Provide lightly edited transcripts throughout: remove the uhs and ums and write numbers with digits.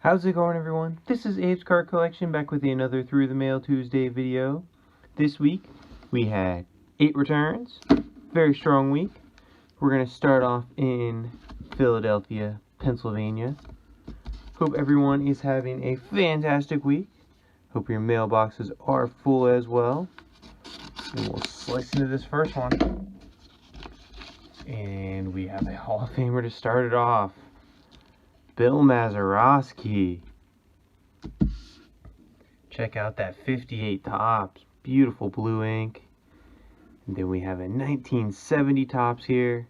How's it going, everyone? This is Abe's Card Collection, back with another Through the Mail Tuesday video. This week we had 8 returns. Very strong week. We're going to start off in Philadelphia, Pennsylvania. Hope everyone is having a fantastic week. Hope your mailboxes are full as well. And we'll slice into this first one. And we have a Hall of Famer to start it off. Bill Mazeroski. Check out that 58 Topps. Beautiful blue ink. And then we have a 1970 Topps here.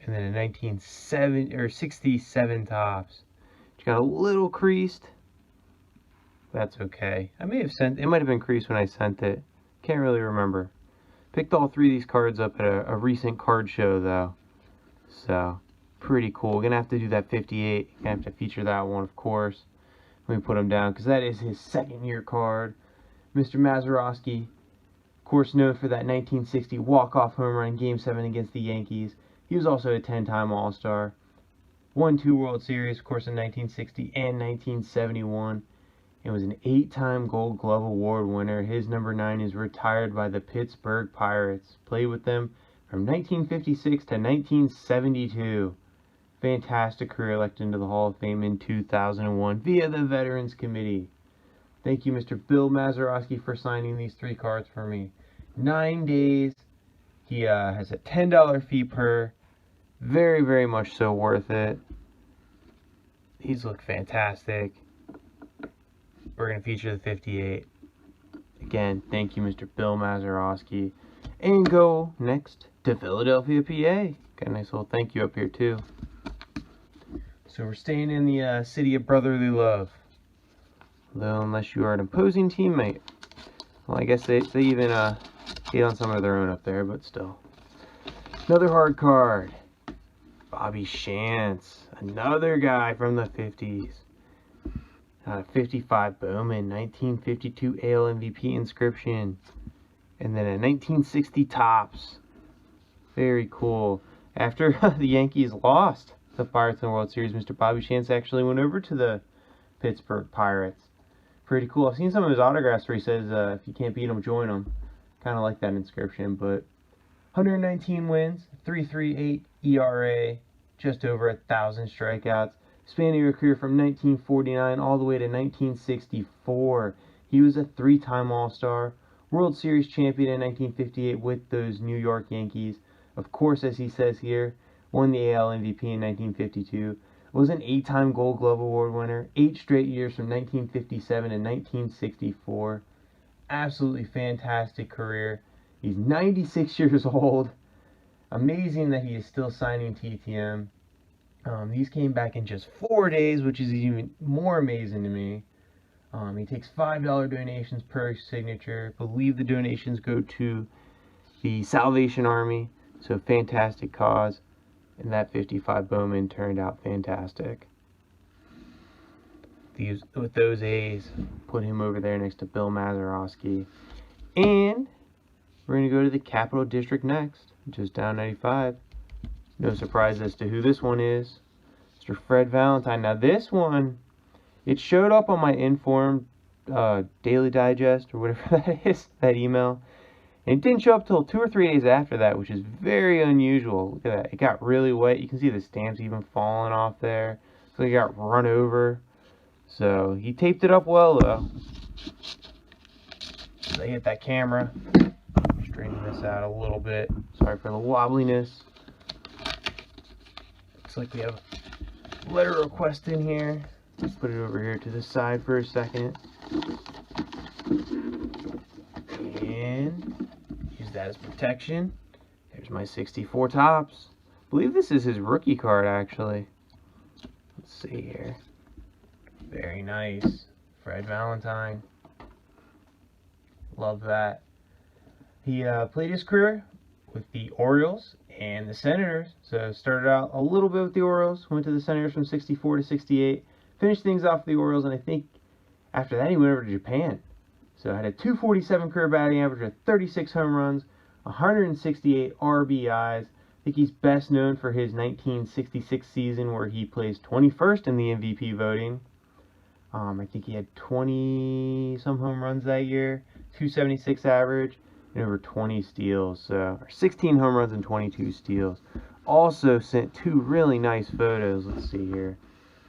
And then a 1967 Topps. It's got a little creased. That's okay. I may have sent it, might have been creased when I sent it. Can't really remember. Picked all 3 of these cards up at a recent card show though. So pretty cool. We're gonna have to do that 58. Gonna have to feature that one, of course. Let me put him down because that is his second-year card. Mr. Mazeroski, of course, known for that 1960 walk-off home run in Game 7 against the Yankees. He was also a 10-time All-Star. Won 2 World Series, of course, in 1960 and 1971. And was an 8-time Gold Glove Award winner. His number 9 is retired by the Pittsburgh Pirates. Played with them from 1956 to 1972. Fantastic career, elected into the Hall of Fame in 2001 via the Veterans Committee. Thank you, Mr. Bill Mazeroski, for signing these 3 cards for me. 9 days. He has a $10 fee per. Very, very much so worth it. These look fantastic. We're going to feature the 58. Again, thank you, Mr. Bill Mazeroski. And go next to Philadelphia, PA. Got a nice little thank you up here, too. So we're staying in the city of brotherly love. Though, unless you are an opposing teammate. Well, I guess they even hate on some of their own up there, but still. Another hard card. Bobby Shantz. Another guy from the 50s. 55 Bowman. 1952 AL MVP inscription. And then a 1960 Topps. Very cool. After the Yankees lost the Pirates in the World Series, Mr. Bobby Shantz actually went over to the Pittsburgh Pirates. Pretty cool. I've seen some of his autographs where he says, if you can't beat them, join them. Kind of like that inscription, but 119 wins, 3.38 ERA, just over 1,000 strikeouts. Spanning your career from 1949 all the way to 1964. He was a 3-time All-Star, World Series champion in 1958 with those New York Yankees. Of course, as he says here, won the AL MVP in 1952. Was an 8-time Gold Glove Award winner, 8 straight years from 1957 and 1964. Absolutely fantastic career. He's 96 years old. Amazing that he is still signing TTM. These came back in just 4 days, which is even more amazing to me. He takes $5 donations per signature. I believe the donations go to the Salvation Army. So fantastic cause. And that 55 Bowman turned out fantastic. With those A's, put him over there next to Bill Mazeroski. And we're going to go to the Capital District next, just down 95. No surprise as to who this one is. Mr. Fred Valentine. Now this one, it showed up on my Informed Daily Digest, or whatever that is, that email. And it didn't show up till 2 or 3 days after that, which is very unusual. Look at that. It got really wet. You can see the stamps even falling off there. So it got run over. So he taped it up well, though. So they hit that camera. Straighten this out a little bit. Sorry for the wobbliness. Looks like we have a letter request in here. Let's put it over here to the side for a second. And use that as protection. There's my 64 Topps. I believe this is his rookie card, actually. Let's see here. Very nice. Fred Valentine. Love that. He played his career with the Orioles and the Senators. So started out a little bit with the Orioles. Went to the Senators from 64 to 68. Finished things off with the Orioles, and I think after that he went over to Japan. So had a 247 career batting average with 36 home runs, 168 RBIs, think he's best known for his 1966 season where he placed 21st in the MVP voting. I think he had 20-some home runs that year, 276 average, and over 20 steals. So, or 16 home runs and 22 steals. Also sent 2 really nice photos. Let's see here.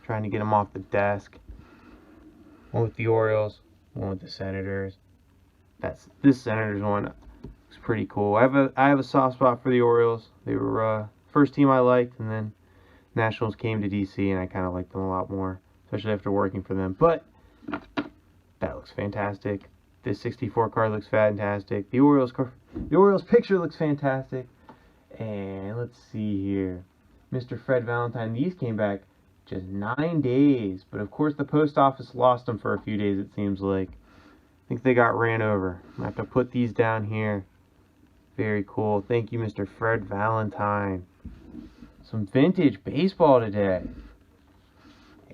Trying to get them off the desk. One with the Orioles, one with the Senators. This Senators one looks pretty cool. I have a soft spot for the Orioles. They were first team I liked, and then Nationals came to DC, and I kind of liked them a lot more, especially after working for them. But that looks fantastic. This 64 card looks fantastic. The Orioles picture looks fantastic. And let's see here, Mr. Fred Valentine. These came back just 9 days, but of course the post office lost them for a few days. It seems like. I think they got ran over. I have to put these down here. Very cool. Thank you, Mr. Fred Valentine. Some vintage baseball today.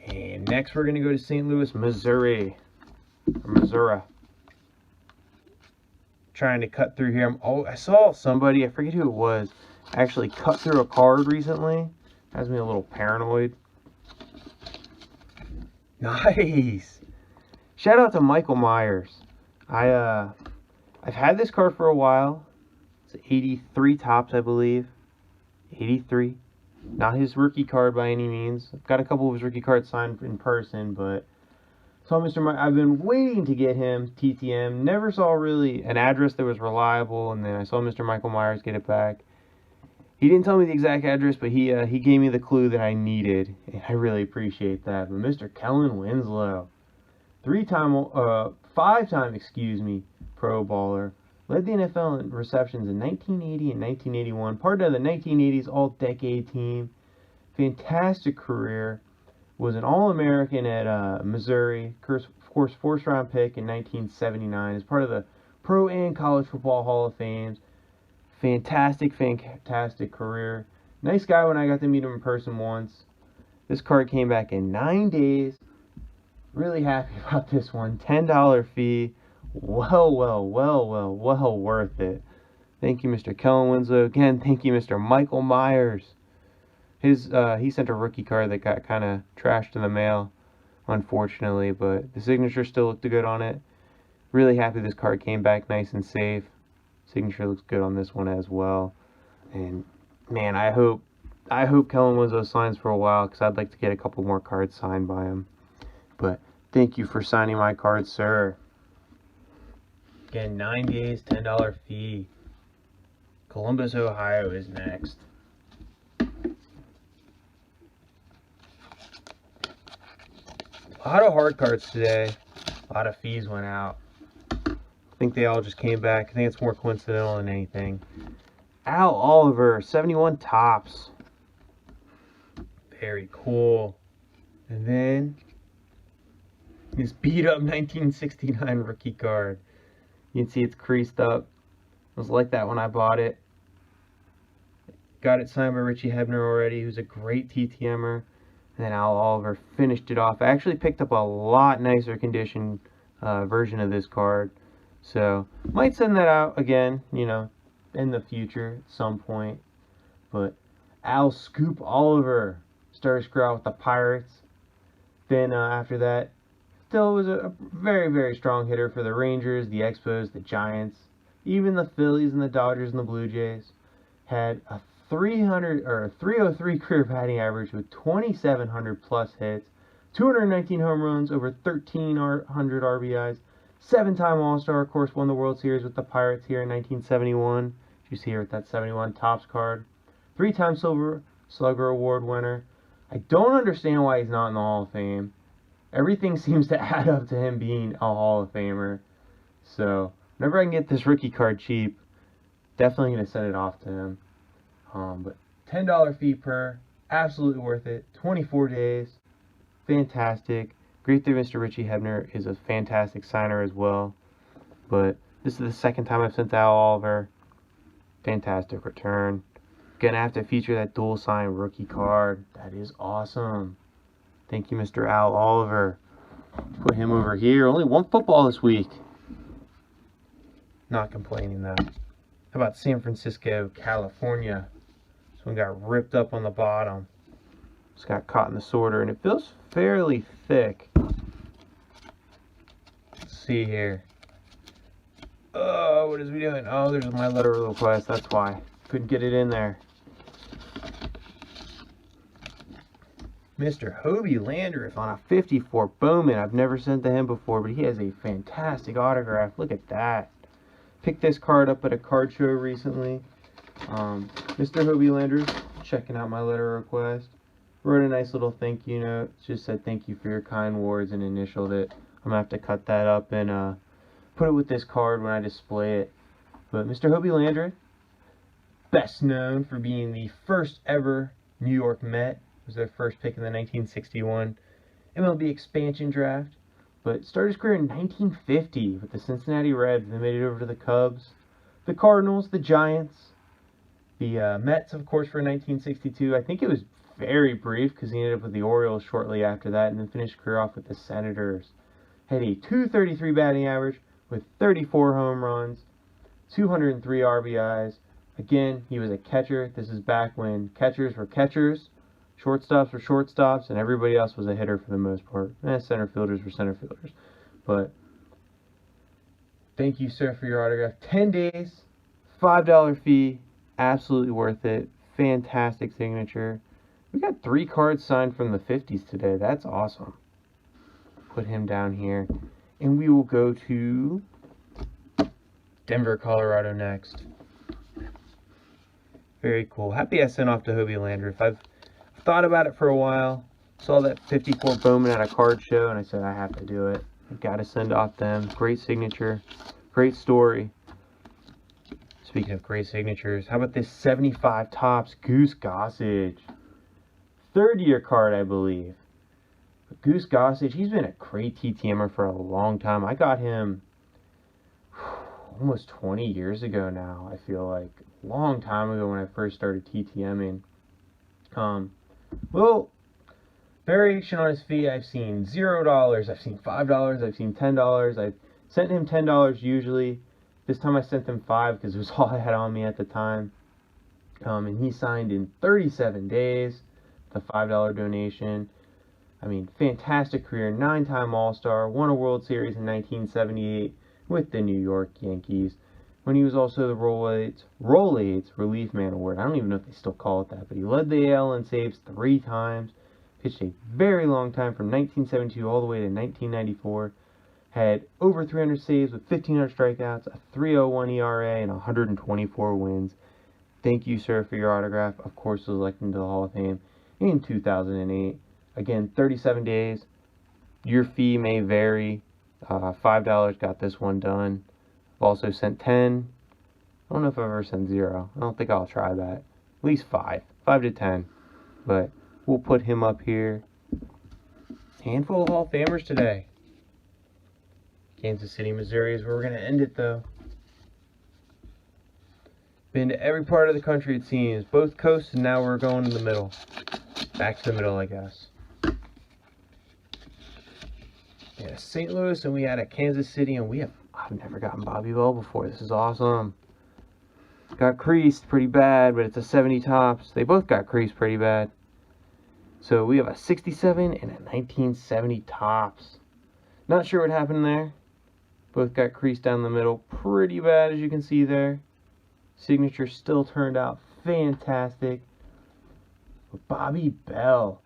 And next we're going to go to St. Louis, Missouri. Or Missouri. Trying to cut through here. Oh, I saw somebody, I forget who it was, actually cut through a card recently. Has me a little paranoid. Nice. Shout out to Michael Myers. I've had this card for a while. It's 83 tops, I believe. 83. Not his rookie card by any means. I've got a couple of his rookie cards signed in person, but saw Mr. Myers. I've been waiting to get him TTM. Never saw really an address that was reliable, and then I saw Mr. Michael Myers get it back. He didn't tell me the exact address, but he gave me the clue that I needed, and I really appreciate that. But Mr. Kellen Winslow, five-time, Pro Bowler, led the NFL in receptions in 1980 and 1981. Part of the 1980s All-Decade team. Fantastic career. Was an All-American at Missouri. Of course, fourth-round pick in 1979. As part of the Pro and College Football Hall of Fames. Fantastic career. Nice guy when I got to meet him in person once. This card came back in 9 days. Really happy about this one. $10 fee. Well worth it. Thank you, Mr. Kellen Winslow. Again, thank you, Mr. Michael Myers. He sent a rookie card that got kind of trashed in the mail, unfortunately, but the signature still looked good on it. Really happy this card came back nice and safe. Signature looks good on this one as well. And man, I hope Kellen Winslow signs for a while, because I'd like to get a couple more cards signed by him. But thank you for signing my card, sir. Again, 9 days, $10 fee. Columbus, Ohio is next. A lot of hard cards today. A lot of fees went out. I think they all just came back. I think it's more coincidental than anything. Al Oliver, 71 tops. Very cool. And then this beat up 1969 rookie card. You can see it's creased up. It was like that when I bought it. Got it signed by Richie Hebner already, who's a great TTMer. And then Al Oliver finished it off. I actually picked up a lot nicer condition version of this card. So, might send that out again, you know, in the future at some point. But Al Scoop Oliver started screw out with the Pirates. Then after that, still was a very, very strong hitter for the Rangers, the Expos, the Giants, even the Phillies and the Dodgers and the Blue Jays. Had a 303 career batting average with 2,700 plus hits, 219 home runs, over 1,300 RBIs, 7-time All-Star, of course, won the World Series with the Pirates here in 1971. You see here with that 71 Topps card. 3-time Silver Slugger Award winner. I don't understand why he's not in the Hall of Fame. Everything seems to add up to him being a Hall of Famer. So, whenever I can get this rookie card cheap, definitely going to send it off to him. But $10 fee per, absolutely worth it. 24 days, fantastic. Great that Mr. Richie Hebner is a fantastic signer as well. But this is the second time I've sent Al Oliver. Fantastic return. Gonna have to feature that dual sign rookie card. That is awesome. Thank you, Mr. Al Oliver. Put him over here. Only one football this week. Not complaining though. How about San Francisco, California? This one got ripped up on the bottom. Just got caught in the sorter, and it feels fairly thick. Let's see here. Oh, what is we doing? Oh, there's my letter of request. That's why. Couldn't get it in there. Mr. Hobielanders on a 54 Bowman. I've never sent to him before, but he has a fantastic autograph. Look at that. Picked this card up at a card show recently. Mr. Hobielanders, checking out my letter of request. Wrote a nice little thank you note. Just said thank you for your kind words and initialed it. I'm going to have to cut that up and put it with this card when I display it. But Mr. Hobielanders, best known for being the first ever New York Met. Was their first pick in the 1961 MLB expansion draft, but started his career in 1950 with the Cincinnati Reds. They made it over to the Cubs, the Cardinals, the Giants, the Mets, of course, for 1962. I think it was very brief because he ended up with the Orioles shortly after that, and then finished his career off with the Senators. Had a .233 batting average with 34 home runs, 203 RBIs. Again, he was a catcher. This is back when catchers were catchers, shortstops were shortstops, and everybody else was a hitter for the most part. Center fielders were center fielders. But thank you, sir, for your autograph. 10 days, $5 fee, absolutely worth it. Fantastic signature. We got 3 cards signed from the 50s today. That's awesome. Put him down here. And we will go to Denver, Colorado next. Very cool. Happy I sent off to Hobielanders. I've thought about it for a while. Saw that 54 Bowman at a card show, and I said, I have to do it. I've got to send off them. Great signature. Great story. Speaking of great signatures, how about this 75 Topps Goose Gossage? 3rd year card, I believe. But Goose Gossage, he's been a great TTMer for a long time. I got him almost 20 years ago now, I feel like. A long time ago when I first started TTMing. Well, variation on his fee, I've seen $0, I've seen $5, I've seen $10. I've sent him $10 usually. This time I sent him $5 because it was all I had on me at the time. And he signed in 37 days, the $5 donation. I mean, fantastic career, 9-time All-Star, won a World Series in 1978 with the New York Yankees, when he was also the Rolaids Relief Man Award. I don't even know if they still call it that, but he led the AL in saves 3 times, pitched a very long time from 1972 all the way to 1994, had over 300 saves with 1,500 strikeouts, a 3.01 ERA, and 124 wins. Thank you, sir, for your autograph. Of course, was elected into the Hall of Fame in 2008. Again, 37 days. Your fee may vary. $5 got this one done. I've also sent 10. I don't know if I've ever sent 0. I don't think I'll try that. At least 5. 5 to 10. But we'll put him up here. Handful of Hall of Famers today. Kansas City, Missouri is where we're going to end it, though. Been to every part of the country, it seems. Both coasts, and now we're going to the middle. Back to the middle, I guess. Yeah, St. Louis, and we had a Kansas City, and I've never gotten Bobby Bell before. This is awesome. Got creased pretty bad, but it's a 70 Topps. They both got creased pretty bad. So we have a 67 and a 1970 Topps. Not sure what happened there. Both got creased down the middle pretty bad, as you can see there. Signature still turned out fantastic. But Bobby Bell,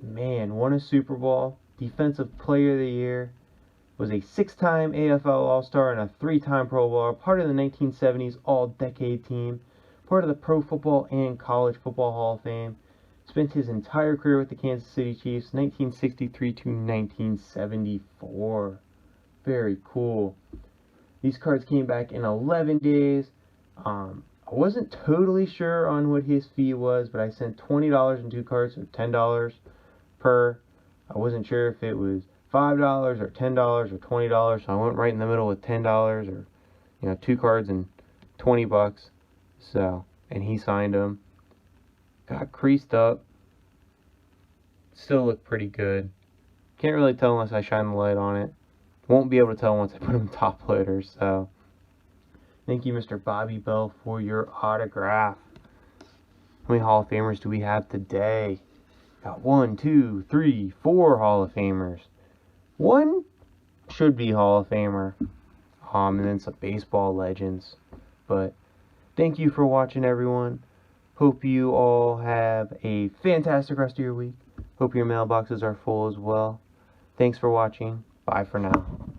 man, won a Super Bowl. Defensive Player of the Year. Was a 6-time AFL All-Star and a 3-time Pro Bowler. Part of the 1970s All-Decade team. Part of the Pro Football and College Football Hall of Fame. Spent his entire career with the Kansas City Chiefs, 1963 to 1974. Very cool. These cards came back in 11 days. I wasn't totally sure on what his fee was, but I sent $20 in 2 cards, so $10 per. I wasn't sure if it was $5 or $10 or $20, so I went right in the middle with $10 or 2 cards and $20. So, and he signed them. Got creased up. Still looked pretty good. Can't really tell unless I shine the light on it. Won't be able to tell once I put them top loaders. So, thank you, Mr. Bobby Bell, for your autograph. How many Hall of Famers do we have today? Got 1, 2, 3, 4 Hall of Famers. One should be Hall of Famer. And then some baseball legends. But thank you for watching, everyone. Hope you all have a fantastic rest of your week. Hope your mailboxes are full as well. Thanks for watching. Bye for now.